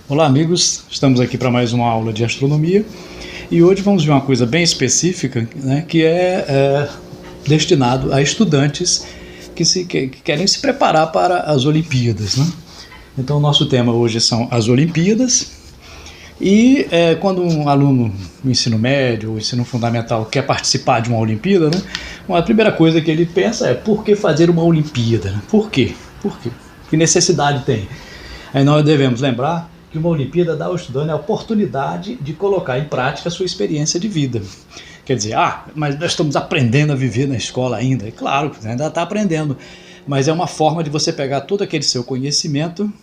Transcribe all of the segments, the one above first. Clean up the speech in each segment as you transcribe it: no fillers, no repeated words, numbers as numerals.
Olá amigos, estamos aqui para mais uma aula de astronomia e hoje vamos ver uma coisa bem específica, né, que é destinado a estudantes que querem se preparar para as Olimpíadas, né? Então o nosso tema hoje são as Olimpíadas e quando um aluno do ensino médio ou ensino fundamental quer participar de uma Olimpíada, né, a primeira coisa que ele pensa é por que fazer uma Olimpíada? Né? Por quê? Por quê? Que necessidade tem? Aí nós devemos lembrar que uma Olimpíada dá ao estudante a oportunidade de colocar em prática a sua experiência de vida. Quer dizer, mas nós estamos aprendendo a viver na escola ainda. É claro, ainda está aprendendo, mas é uma forma de você pegar todo aquele seu conhecimento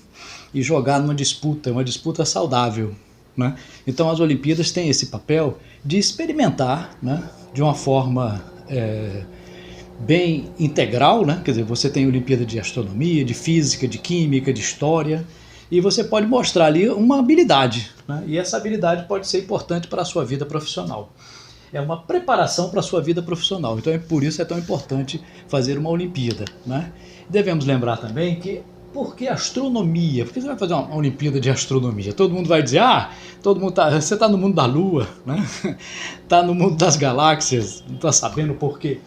e jogar numa disputa, uma disputa saudável, né? Então as Olimpíadas têm esse papel de experimentar, né, de uma forma bem integral, né? Quer dizer, você tem Olimpíada de Astronomia, de Física, de Química, de História, e você pode mostrar ali uma habilidade, né? E essa habilidade pode ser importante para a sua vida profissional. É uma preparação para a sua vida profissional. Então, por isso é tão importante fazer uma Olimpíada, né? Devemos lembrar também que, por que astronomia? Por que você vai fazer uma Olimpíada de Astronomia? Todo mundo vai dizer, você está no mundo da Lua, né? Está no mundo das galáxias, não está sabendo por quê.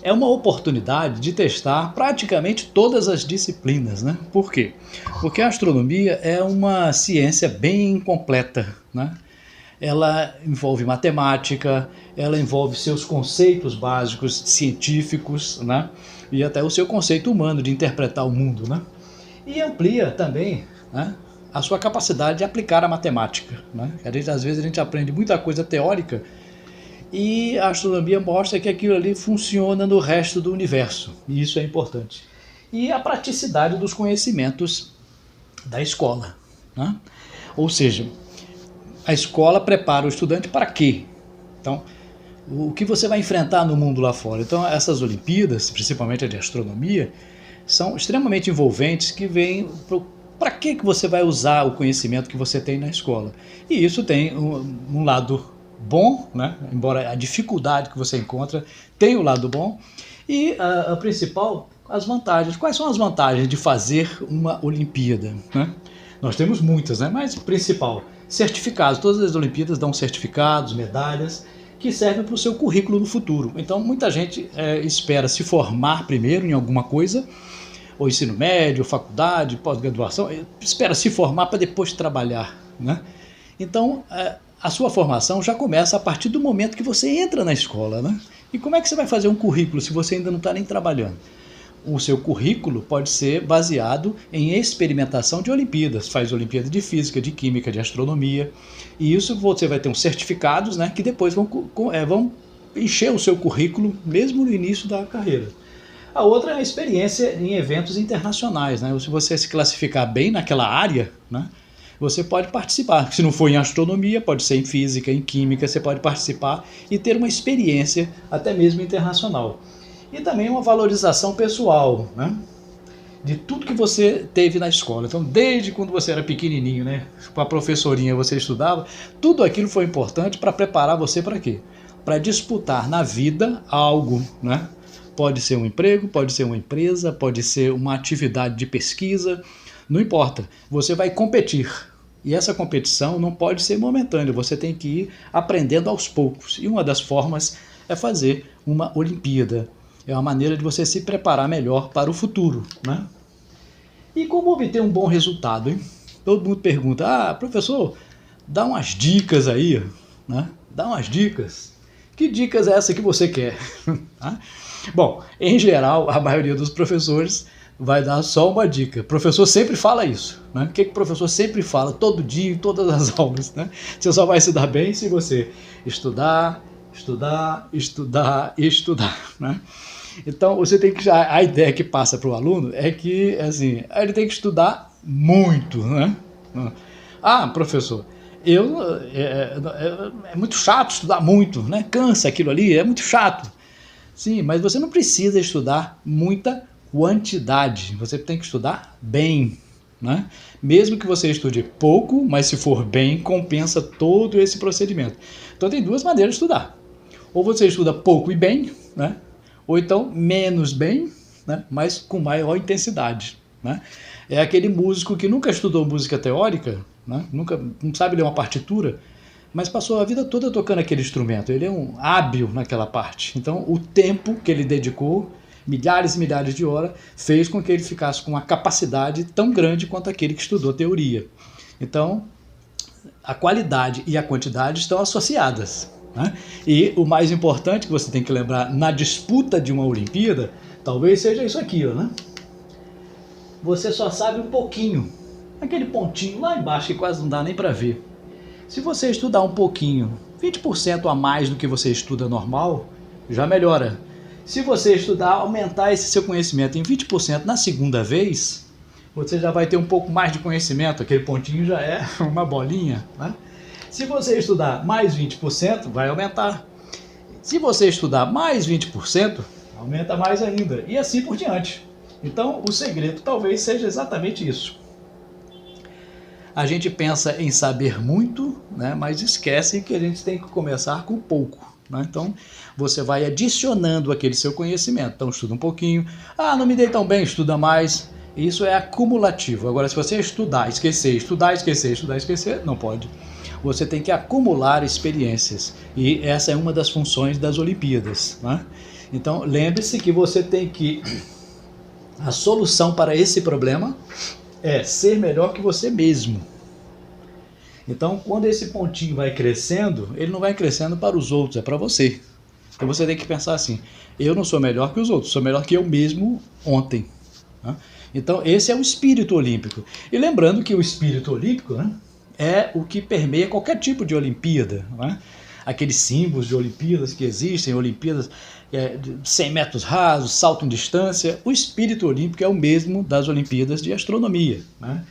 É uma oportunidade de testar praticamente todas as disciplinas, né? Por quê? Porque a astronomia é uma ciência bem completa, né? Ela envolve matemática, ela envolve seus conceitos básicos científicos, né? E até o seu conceito humano de interpretar o mundo, né? E amplia também, né, a sua capacidade de aplicar a matemática, né? Às vezes a gente aprende muita coisa teórica e a astronomia mostra que aquilo ali funciona no resto do universo, e isso é importante. E a praticidade dos conhecimentos da escola, né? Ou seja, a escola prepara o estudante para quê? Então, o que você vai enfrentar no mundo lá fora? Então, essas Olimpíadas, principalmente a de astronomia, são extremamente envolventes, que vêm para que você vai usar o conhecimento que você tem na escola. E isso tem um lado bom, né? Embora a dificuldade que você encontra tenha o lado bom, e a principal, as vantagens. Quais são as vantagens de fazer uma Olimpíada, né? Nós temos muitas, né? Mas principal, certificados. Todas as Olimpíadas dão certificados, medalhas, que servem para o seu currículo no futuro. Então muita gente espera se formar primeiro em alguma coisa, ou ensino médio, faculdade, pós-graduação, espera se formar para depois trabalhar, né? Então a sua formação já começa a partir do momento que você entra na escola, né? E como é que você vai fazer um currículo se você ainda não está nem trabalhando? O seu currículo pode ser baseado em experimentação de Olimpíadas. Faz Olimpíada de Física, de Química, de Astronomia. E isso você vai ter uns certificados, né, que depois vão encher o seu currículo mesmo no início da carreira. A outra é a experiência em eventos internacionais, né? Se você se classificar bem naquela área, né, você pode participar. Se não for em astronomia, pode ser em física, em química, você pode participar e ter uma experiência até mesmo internacional. E também uma valorização pessoal, né, de tudo que você teve na escola. Então, desde quando você era pequenininho, né, com a professorinha você estudava, tudo aquilo foi importante para preparar você para quê? Para disputar na vida algo, né? Pode ser um emprego, pode ser uma empresa, pode ser uma atividade de pesquisa, não importa, você vai competir. E essa competição não pode ser momentânea, você tem que ir aprendendo aos poucos. E uma das formas é fazer uma Olimpíada. É uma maneira de você se preparar melhor para o futuro, né? E como obter um bom resultado, hein? Todo mundo pergunta, professor, dá umas dicas aí, né? Dá umas dicas. Que dicas é essa que você quer? Bom, em geral, a maioria dos professores vai dar só uma dica. O professor sempre fala isso, né? O que o professor sempre fala, todo dia, em todas as aulas, né? Você só vai se dar bem se você estudar, estudar, estudar e estudar, né? Então, você tem que, a ideia que passa para o aluno é que, assim, ele tem que estudar muito, né? Professor, é muito chato estudar muito, né? Cansa aquilo ali, é muito chato. Sim, mas você não precisa estudar muita quantidade, você tem que estudar bem, né? Mesmo que você estude pouco, mas se for bem, compensa todo esse procedimento. Então tem duas maneiras de estudar. Ou você estuda pouco e bem, né? Ou então menos bem, né, mas com maior intensidade. né? É aquele músico que nunca estudou música teórica, né? Não sabe ler uma partitura, mas passou a vida toda tocando aquele instrumento. Ele é um hábil naquela parte. Então, o tempo que ele dedicou, milhares e milhares de horas, fez com que ele ficasse com uma capacidade tão grande quanto aquele que estudou teoria. Então, a qualidade e a quantidade estão associadas, né? E o mais importante que você tem que lembrar na disputa de uma Olimpíada, talvez seja isso aqui, ó, né? Você só sabe um pouquinho, aquele pontinho lá embaixo que quase não dá nem para ver. Se você estudar um pouquinho, 20% a mais do que você estuda normal, já melhora. Se você estudar, aumentar esse seu conhecimento em 20% na segunda vez, você já vai ter um pouco mais de conhecimento, aquele pontinho já é uma bolinha, né? Se você estudar mais 20%, vai aumentar. Se você estudar mais 20%, aumenta mais ainda, e assim por diante. Então, o segredo talvez seja exatamente isso. A gente pensa em saber muito, né, mas esquece que a gente tem que começar com pouco, né? Então, você vai adicionando aquele seu conhecimento. Então, estuda um pouquinho. Ah, não me dei tão bem, estuda mais. Isso é acumulativo. Agora, se você estudar, esquecer, estudar, esquecer, estudar, esquecer, não pode. Você tem que acumular experiências. E essa é uma das funções das Olimpíadas, né? Então, lembre-se que você tem que... A solução para esse problema é ser melhor que você mesmo. Então, quando esse pontinho vai crescendo, ele não vai crescendo para os outros, é para você. Então você tem que pensar assim, eu não sou melhor que os outros, sou melhor que eu mesmo ontem, né? Então esse é o espírito olímpico. E lembrando que o espírito olímpico, né, é o que permeia qualquer tipo de Olimpíada, né? Aqueles símbolos de Olimpíadas que existem, Olimpíadas de 100 metros rasos, salto em distância, o espírito olímpico é o mesmo das Olimpíadas de astronomia, né?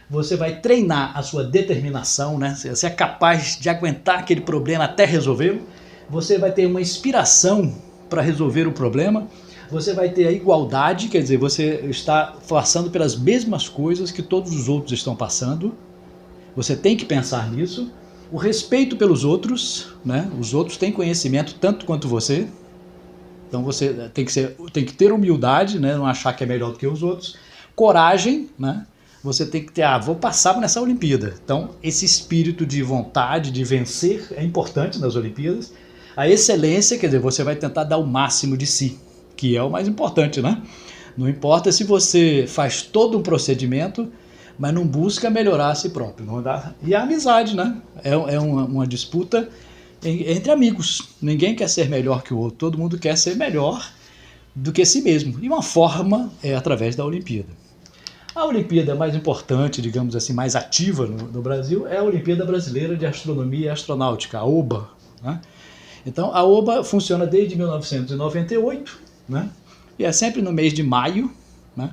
Você vai treinar a sua determinação, né? Você é capaz de aguentar aquele problema até resolvê-lo, você vai ter uma inspiração para resolver o problema, você vai ter a igualdade, quer dizer, você está passando pelas mesmas coisas que todos os outros estão passando, você tem que pensar nisso, o respeito pelos outros, né? Os outros têm conhecimento tanto quanto você, então você tem que ter humildade, né? Não achar que é melhor do que os outros, coragem, né? Você tem que ter, vou passar nessa Olimpíada. Então, esse espírito de vontade, de vencer, é importante nas Olimpíadas. A excelência, quer dizer, você vai tentar dar o máximo de si, que é o mais importante, né? Não importa se você faz todo um procedimento, mas não busca melhorar a si próprio. Não dá. E a amizade, né? É uma disputa entre amigos. Ninguém quer ser melhor que o outro, todo mundo quer ser melhor do que si mesmo. E uma forma é através da Olimpíada. A Olimpíada mais importante, digamos assim, mais ativa no Brasil é a Olimpíada Brasileira de Astronomia e Astronáutica, a OBA, né? Então, a OBA funciona desde 1998, né? E é sempre no mês de maio, né?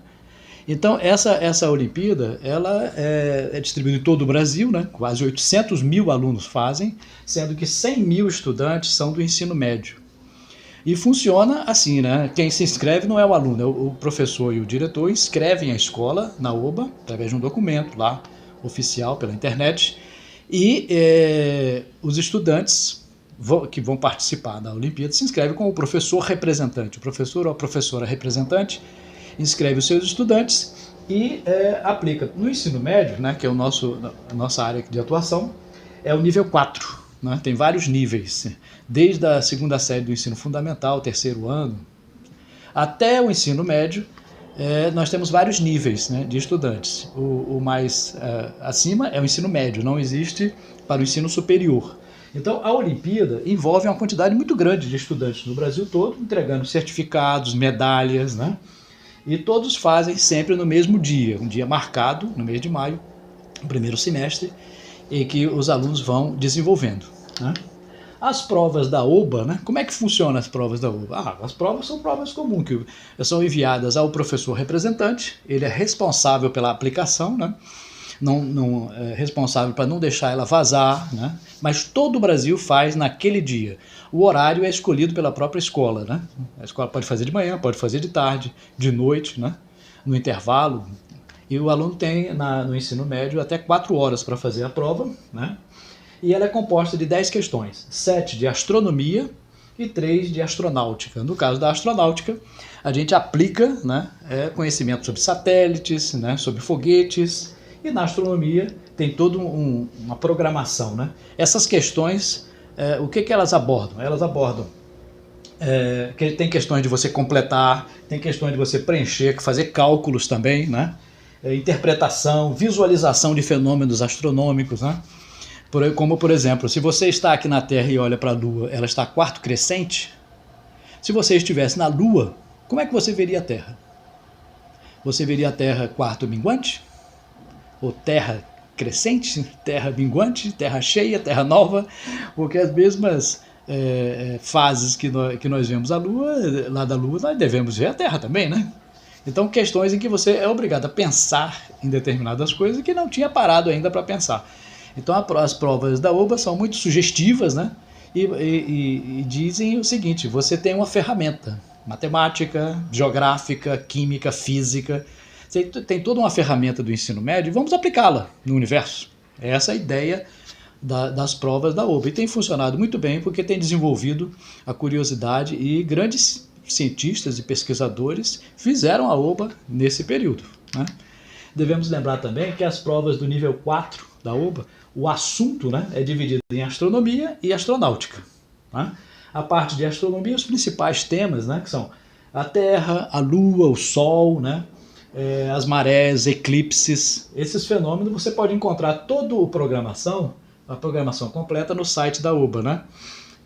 Então, essa Olimpíada ela é distribuída em todo o Brasil, né? Quase 800 mil alunos fazem, sendo que 100 mil estudantes são do ensino médio. E funciona assim, né? Quem se inscreve não é o aluno, é o professor e o diretor inscrevem a escola na OBA, através de um documento lá, oficial, pela internet, e os estudantes que vão participar da Olimpíada se inscrevem com o professor representante. O professor ou a professora representante inscreve os seus estudantes e aplica. No ensino médio, né, que é a nossa área de atuação, é o nível 4. Né? Tem vários níveis, desde a segunda série do ensino fundamental, terceiro ano, até o ensino médio, nós temos vários níveis, né, de estudantes. O mais acima é o ensino médio, não existe para o ensino superior. Então a Olimpíada envolve uma quantidade muito grande de estudantes no Brasil todo, entregando certificados, medalhas, né? E todos fazem sempre no mesmo dia, um dia marcado, no mês de maio, o primeiro semestre, em que os alunos vão desenvolvendo, né? As provas da OBA, né? Como é que funcionam as provas da OBA? As provas são provas comuns, que são enviadas ao professor representante, ele é responsável pela aplicação, né? Não é responsável para não deixar ela vazar, né? Mas todo o Brasil faz naquele dia. O horário é escolhido pela própria escola, né? A escola pode fazer de manhã, pode fazer de tarde, de noite, né? No intervalo. E o aluno tem, no ensino médio, até 4 horas para fazer a prova, né? E ela é composta de 10 questões, 7 de astronomia e 3 de astronáutica. No caso da astronáutica, a gente aplica, né, conhecimento sobre satélites, né, sobre foguetes, e na astronomia tem toda uma programação. Né? Essas questões, o que elas abordam? Elas abordam tem questões de você completar, tem questões de você preencher, fazer cálculos também, né? Interpretação, visualização de fenômenos astronômicos, né? Como, por exemplo, se você está aqui na Terra e olha para a Lua, ela está quarto crescente. Se você estivesse na Lua, como é que você veria a Terra? Você veria a Terra quarto minguante? Ou Terra crescente? Terra minguante? Terra cheia? Terra nova? Porque as mesmas fases que nós vemos a Lua, lá da Lua, nós devemos ver a Terra também, né? Então, questões em que você é obrigado a pensar em determinadas coisas que não tinha parado ainda para pensar. Então, as provas da OBA são muito sugestivas, né? E dizem o seguinte: você tem uma ferramenta, matemática, geográfica, química, física, você tem toda uma ferramenta do ensino médio, vamos aplicá-la no universo. Essa é a ideia das provas da OBA. E tem funcionado muito bem porque tem desenvolvido a curiosidade e grandes cientistas e pesquisadores fizeram a OBA nesse período. Né? Devemos lembrar também que as provas do nível 4 da OBA, o assunto, né, é dividido em astronomia e astronáutica. Né? A parte de astronomia, os principais temas, né, que são a Terra, a Lua, o Sol, né, as marés, eclipses. Esses fenômenos você pode encontrar toda a programação completa no site da OBA, né?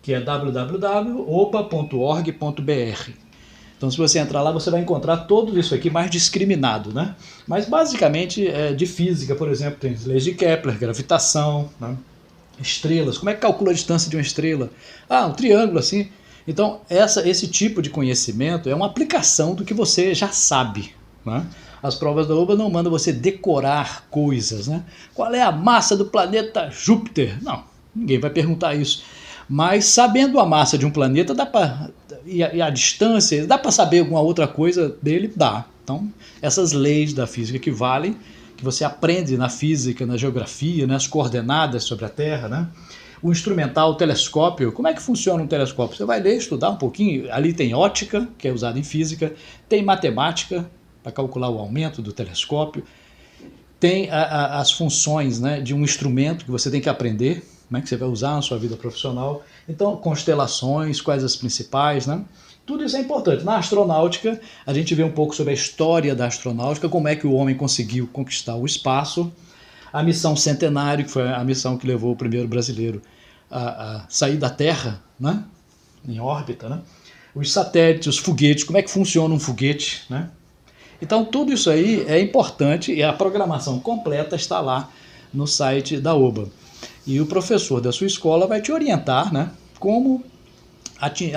Que é www.oba.org.br. Então, se você entrar lá, você vai encontrar tudo isso aqui mais discriminado, né? Mas, basicamente, de física, por exemplo, tem as leis de Kepler, gravitação, né? Estrelas. Como é que calcula a distância de uma estrela? Um triângulo, assim. Então, esse tipo de conhecimento é uma aplicação do que você já sabe, né? As provas da OBA não mandam você decorar coisas, né? Qual é a massa do planeta Júpiter? Não, ninguém vai perguntar isso. Mas sabendo a massa de um planeta e a distância, dá para saber alguma outra coisa dele? Dá. Então, essas leis da física que valem, que você aprende na física, na geografia, nas coordenadas sobre a Terra, né? O instrumental, o telescópio, como é que funciona um telescópio? Você vai ler, estudar um pouquinho, ali tem ótica, que é usada em física, tem matemática, para calcular o aumento do telescópio, tem as funções, né, de um instrumento que você tem que aprender, né, que você vai usar na sua vida profissional. Então, constelações, quais as principais, né? Tudo isso é importante. Na astronáutica, a gente vê um pouco sobre a história da astronáutica, como é que o homem conseguiu conquistar o espaço, a missão Centenário, que foi a missão que levou o primeiro brasileiro a sair da Terra, né, em órbita, né? Os satélites, os foguetes, como é que funciona um foguete, né? Então, tudo isso aí é importante e a programação completa está lá no site da OBA. E o professor da sua escola vai te orientar, né, como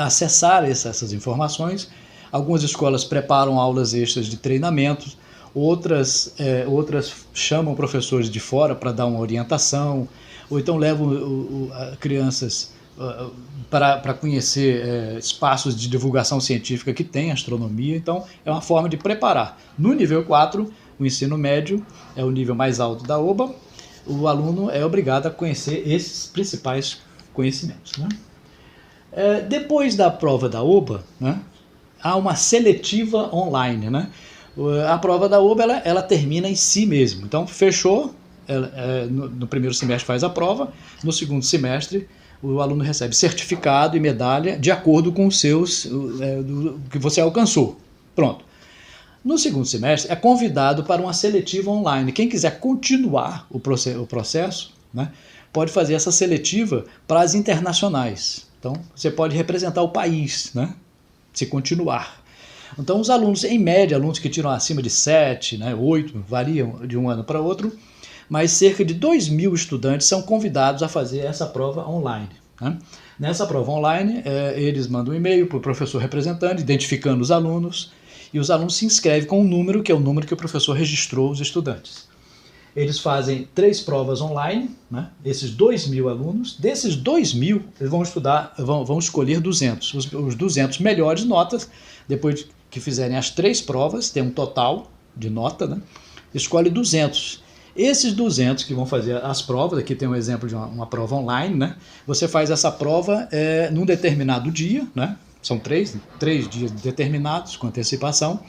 acessar essas informações. Algumas escolas preparam aulas extras de treinamento, outras chamam professores de fora para dar uma orientação, ou então levam crianças para conhecer espaços de divulgação científica que tem astronomia. Então, é uma forma de preparar. No nível 4, o ensino médio é o nível mais alto da OBA, o aluno é obrigado a conhecer esses principais conhecimentos. Né? Depois da prova da OBA, né, há uma seletiva online. Né? A prova da OBA ela termina em si mesmo. Então, fechou, no primeiro semestre faz a prova, no segundo semestre o aluno recebe certificado e medalha de acordo com os do que você alcançou. Pronto. No segundo semestre é convidado para uma seletiva online. Quem quiser continuar o processo, né, pode fazer essa seletiva para as internacionais. Então, você pode representar o país, né, se continuar. Então, os alunos, em média, alunos que tiram acima de 7, né, 8, variam de um ano para outro, mas cerca de 2.000 estudantes são convidados a fazer essa prova online. Né? Nessa prova online, eles mandam um e-mail para o professor representante, identificando os alunos, e os alunos se inscrevem com um número, que é o número que o professor registrou os estudantes. Eles fazem 3 provas online, né? Esses 2.000 alunos, desses 2.000, eles vão escolher 200. Os 200 melhores notas, depois que fizerem as 3 provas, tem um total de nota, né? Escolhe 200. Esses 200 que vão fazer as provas, aqui tem um exemplo de uma prova online, né? Você faz essa prova num determinado dia, né? São três dias determinados, com antecipação.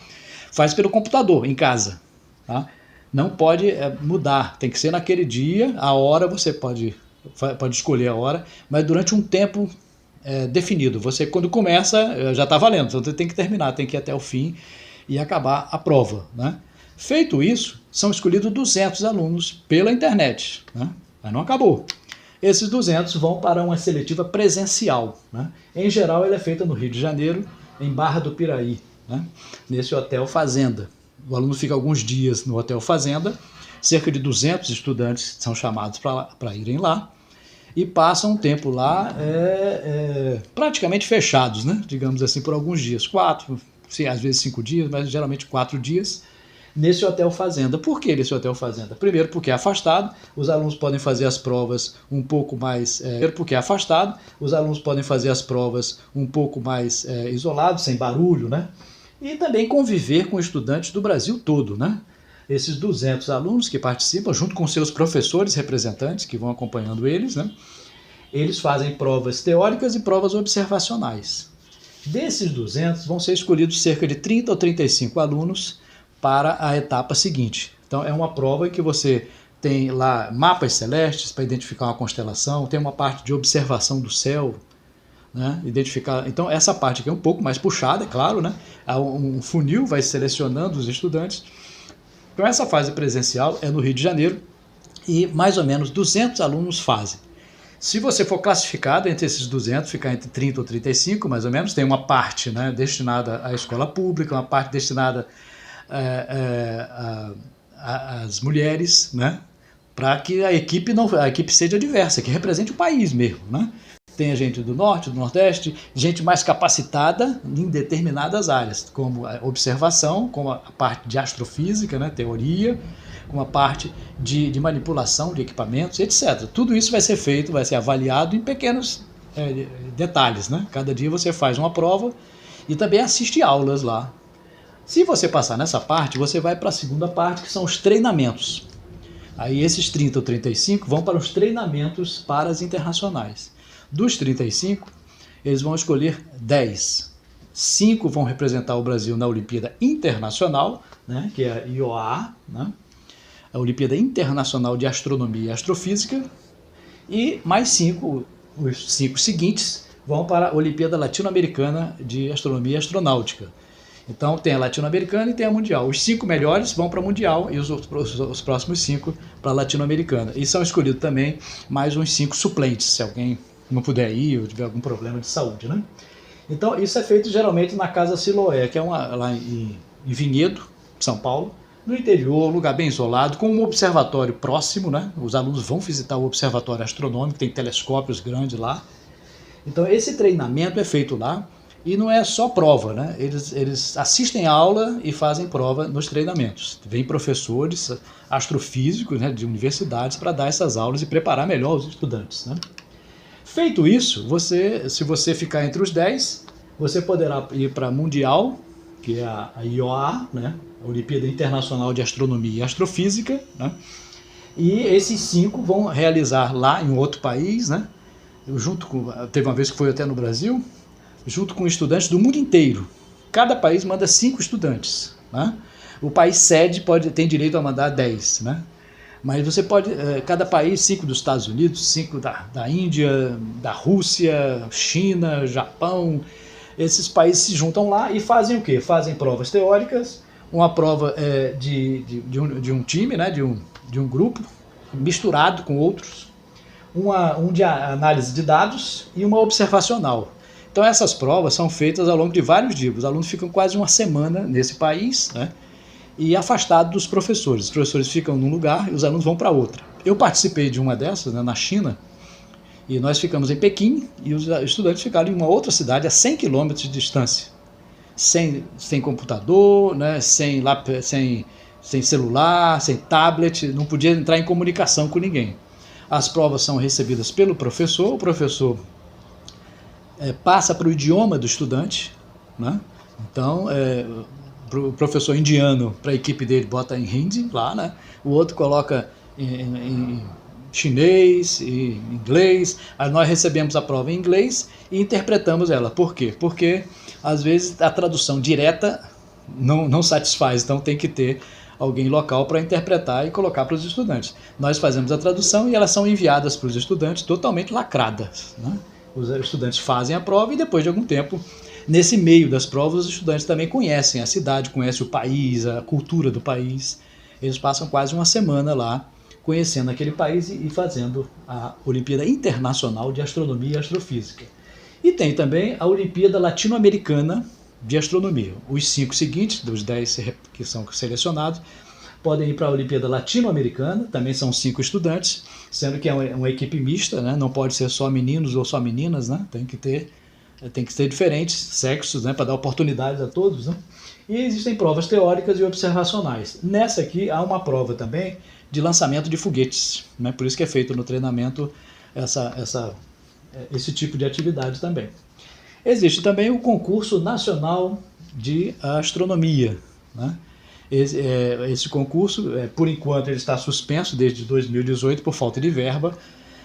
Faz pelo computador, em casa. Tá? Não pode mudar, tem que ser naquele dia, a hora você pode escolher a hora, mas durante um tempo definido. Você, quando começa, já está valendo, então você tem que terminar, tem que ir até o fim e acabar a prova. Né? Feito isso, são escolhidos 200 alunos pela internet. Né? Mas não acabou. Esses 200 vão para uma seletiva presencial. Né? Em geral, ela é feita no Rio de Janeiro, em Barra do Piraí, né? Nesse Hotel Fazenda. O aluno fica alguns dias no Hotel Fazenda, cerca de 200 estudantes são chamados para irem lá, e passam um tempo lá praticamente fechados, né? Digamos assim, por alguns dias, 4, às vezes 5 dias, mas geralmente 4 dias, nesse Hotel Fazenda. Por que nesse Hotel Fazenda? Primeiro, porque é afastado, os alunos podem fazer as provas um pouco mais... isolados, sem barulho, né? E também conviver com estudantes do Brasil todo, né? Esses 200 alunos que participam, junto com seus professores representantes, que vão acompanhando eles, né? Eles fazem provas teóricas e provas observacionais. Desses 200, vão ser escolhidos cerca de 30 ou 35 alunos para a etapa seguinte. Então, é uma prova em que você tem lá mapas celestes para identificar uma constelação, tem uma parte de observação do céu, né? Identificar. Então, essa parte aqui é um pouco mais puxada, é claro, né? Um funil vai selecionando os estudantes. Então, essa fase presencial é no Rio de Janeiro e mais ou menos 200 alunos fazem. Se você for classificado entre esses 200, ficar entre 30 ou 35, mais ou menos, tem uma parte, né, destinada à escola pública, uma parte destinada às mulheres, né, para que a equipe seja diversa, que represente o país mesmo, né? Tem gente do norte, do nordeste, gente mais capacitada em determinadas áreas, como a observação, como a parte de astrofísica, né, teoria, como a parte de manipulação de equipamentos, etc. Tudo isso vai ser feito, vai ser avaliado em pequenos detalhes. Né? Cada dia você faz uma prova e também assiste aulas lá. Se você passar nessa parte, você vai para a segunda parte, que são os treinamentos. Aí esses 30 ou 35 vão para os treinamentos para as internacionais. Dos 35, eles vão escolher 10. 5 vão representar o Brasil na Olimpíada Internacional, né, que é a IOA, né, a Olimpíada Internacional de Astronomia e Astrofísica, e mais 5, os 5 seguintes, vão para a Olimpíada Latino-Americana de Astronomia e Astronáutica. Então tem a Latino-Americana e tem a Mundial. Os 5 melhores vão para a Mundial e os próximos 5 para a Latino-Americana. E são escolhidos também mais uns 5 suplentes, se alguém não puder ir ou tiver algum problema de saúde, né? Então isso é feito geralmente na Casa Siloé, que é lá em Vinhedo, São Paulo, no interior, lugar bem isolado, com um observatório próximo, né? Os alunos vão visitar o observatório astronômico, tem telescópios grandes lá. Então esse treinamento é feito lá e não é só prova, né? Eles assistem a aula e fazem prova nos treinamentos. Vêm professores astrofísicos, né, de universidades para dar essas aulas e preparar melhor os estudantes, né? Feito isso, se você ficar entre os 10, você poderá ir para a Mundial, que é a IOA, né? A Olimpíada Internacional de Astronomia e Astrofísica, né? E esses 5 vão realizar lá em outro país, né? Teve uma vez que foi até no Brasil, junto com estudantes do mundo inteiro. Cada país manda 5 estudantes, né? O país sede tem direito a mandar 10, né? Mas você pode, cada país, 5 dos Estados Unidos, 5 da Índia, da Rússia, China, Japão, esses países se juntam lá e fazem o quê? Fazem provas teóricas, uma prova de um time, né, de um grupo, misturado com outros, um de análise de dados e uma observacional. Então essas provas são feitas ao longo de vários dias, os alunos ficam quase uma semana nesse país, né? E afastado dos professores. Os professores ficam num lugar e os alunos vão para outra. Eu participei de uma dessas, né, na China, e nós ficamos em Pequim e os estudantes ficaram em uma outra cidade a 100 quilômetros de distância, sem computador, né, sem celular, sem tablet, não podia entrar em comunicação com ninguém. As provas são recebidas pelo professor, o professor passa para o idioma do estudante, né? Então, o professor indiano, para a equipe dele, bota em Hindi lá, né? O outro coloca em chinês, em inglês. Aí nós recebemos a prova em inglês e interpretamos ela. Por quê? Porque às vezes a tradução direta não satisfaz, então tem que ter alguém local para interpretar e colocar para os estudantes. Nós fazemos a tradução e elas são enviadas para os estudantes totalmente lacradas, né? Os estudantes fazem a prova e depois de algum tempo, nesse meio das provas, os estudantes também conhecem a cidade, conhecem o país, a cultura do país. Eles passam quase uma semana lá conhecendo aquele país e fazendo a Olimpíada Internacional de Astronomia e Astrofísica. E tem também a Olimpíada Latino-Americana de Astronomia. Os 5 seguintes, dos 10 que são selecionados, podem ir para a Olimpíada Latino-Americana, também são 5 estudantes, sendo que é uma equipe mista, né? Não pode ser só meninos ou só meninas, né? Tem que ter diferentes sexos, né? Para dar oportunidades a todos, né? E existem provas teóricas e observacionais. Nessa aqui há uma prova também de lançamento de foguetes, né? Por isso que é feito no treinamento esse tipo de atividade também. Existe também o concurso nacional de astronomia, né? Esse concurso, por enquanto, ele está suspenso desde 2018 por falta de verba,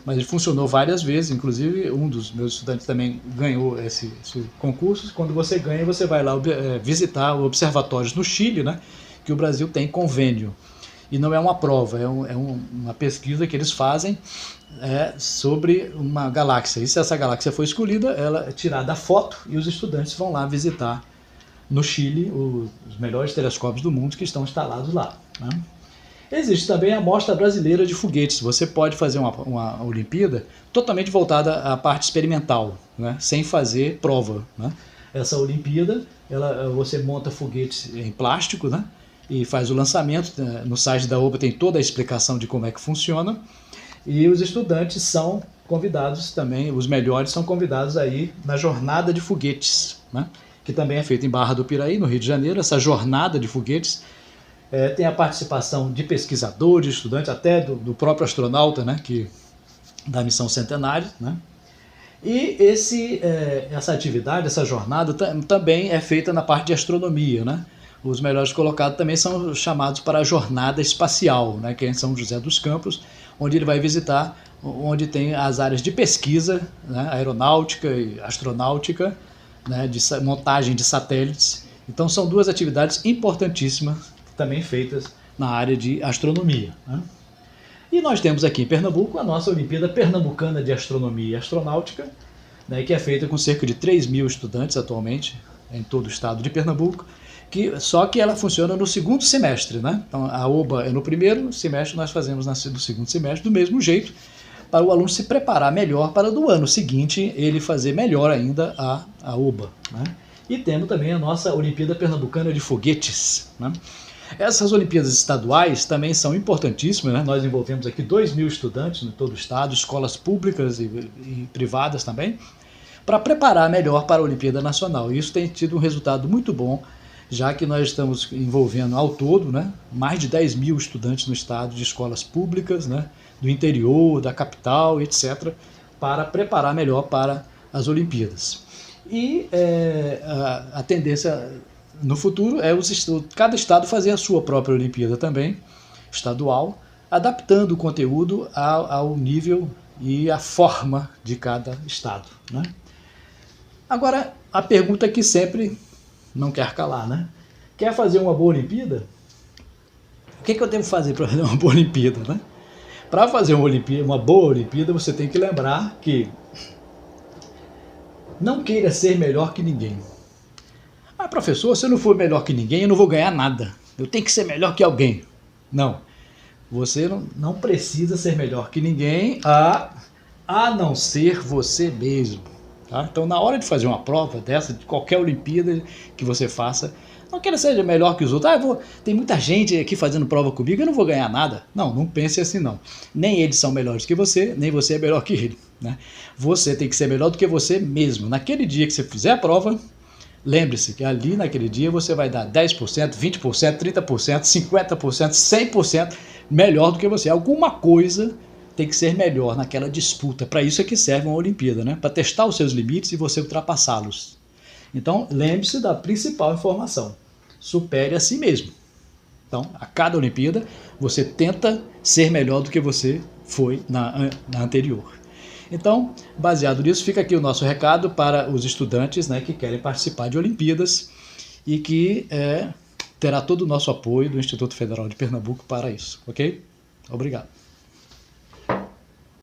mas ele funcionou várias vezes, inclusive um dos meus estudantes também ganhou esse concurso. Quando você ganha, você vai lá visitar observatórios no Chile, né, que o Brasil tem convênio. E não é uma prova, é uma pesquisa que eles fazem sobre uma galáxia. E se essa galáxia for escolhida, ela é tirada a foto e os estudantes vão lá visitar no Chile os melhores telescópios do mundo que estão instalados lá, né? Existe também a Mostra Brasileira de Foguetes. Você pode fazer uma Olimpíada totalmente voltada à parte experimental, né, sem fazer prova, né? Essa Olimpíada, você monta foguetes em plástico, né, e faz o lançamento. No site da OBA tem toda a explicação de como é que funciona. E os estudantes são convidados também, os melhores são convidados aí na jornada de foguetes, né, que também é feita em Barra do Piraí, no Rio de Janeiro. Essa jornada de foguetes tem a participação de pesquisadores, estudantes, até do próprio astronauta, né, da missão Centenário, né? E essa atividade, essa jornada também é feita na parte de astronomia, né? Os melhores colocados também são chamados para a jornada espacial, né, que é em São José dos Campos, onde ele vai visitar, onde tem as áreas de pesquisa, né, aeronáutica e astronáutica, né, de montagem de satélites. Então são 2 atividades importantíssimas também feitas na área de astronomia, né? E nós temos aqui em Pernambuco a nossa Olimpíada Pernambucana de Astronomia e Astronáutica, né, que é feita com cerca de 3.000 estudantes atualmente em todo o estado de Pernambuco, só que ela funciona no segundo semestre, né? Então a OBA é no primeiro semestre, nós fazemos no segundo semestre do mesmo jeito, para o aluno se preparar melhor para do ano seguinte ele fazer melhor ainda a OBA, né? E temos também a nossa Olimpíada Pernambucana de Foguetes, né? Essas Olimpíadas estaduais também são importantíssimas, né? Nós envolvemos aqui 2.000 estudantes em todo o estado, escolas públicas e privadas também, para preparar melhor para a Olimpíada Nacional. E isso tem tido um resultado muito bom, já que nós estamos envolvendo ao todo, né, mais de 10.000 estudantes no estado, de escolas públicas, né, do interior, da capital, etc., para preparar melhor para as Olimpíadas. E a tendência no futuro é cada estado fazer a sua própria Olimpíada também, estadual, adaptando o conteúdo ao nível e à forma de cada estado, né? Agora, a pergunta que sempre não quer calar, né? Quer fazer uma boa Olimpíada? O que eu devo fazer para fazer uma boa Olimpíada, né? Para fazer uma boa Olimpíada, você tem que lembrar que não queira ser melhor que ninguém. Ah, professor, se eu não for melhor que ninguém, eu não vou ganhar nada. Eu tenho que ser melhor que alguém. Não. Você não precisa ser melhor que ninguém, a não ser você mesmo. Tá? Então, na hora de fazer uma prova dessa, de qualquer Olimpíada que você faça, não queira ser melhor que os outros. Tem muita gente aqui fazendo prova comigo, eu não vou ganhar nada. Não pense assim não. Nem eles são melhores que você, nem você é melhor que ele, né? Você tem que ser melhor do que você mesmo. Naquele dia que você fizer a prova, lembre-se que ali naquele dia você vai dar 10%, 20%, 30%, 50%, 100% melhor do que você. Alguma coisa tem que ser melhor naquela disputa. Para isso é que serve uma Olimpíada, né? Para testar os seus limites e você ultrapassá-los. Então, lembre-se da principal informação. Supere a si mesmo. Então, a cada Olimpíada, você tenta ser melhor do que você foi na anterior. Então, baseado nisso, fica aqui o nosso recado para os estudantes, né, que querem participar de Olimpíadas e que terá todo o nosso apoio do Instituto Federal de Pernambuco para isso, ok? Obrigado.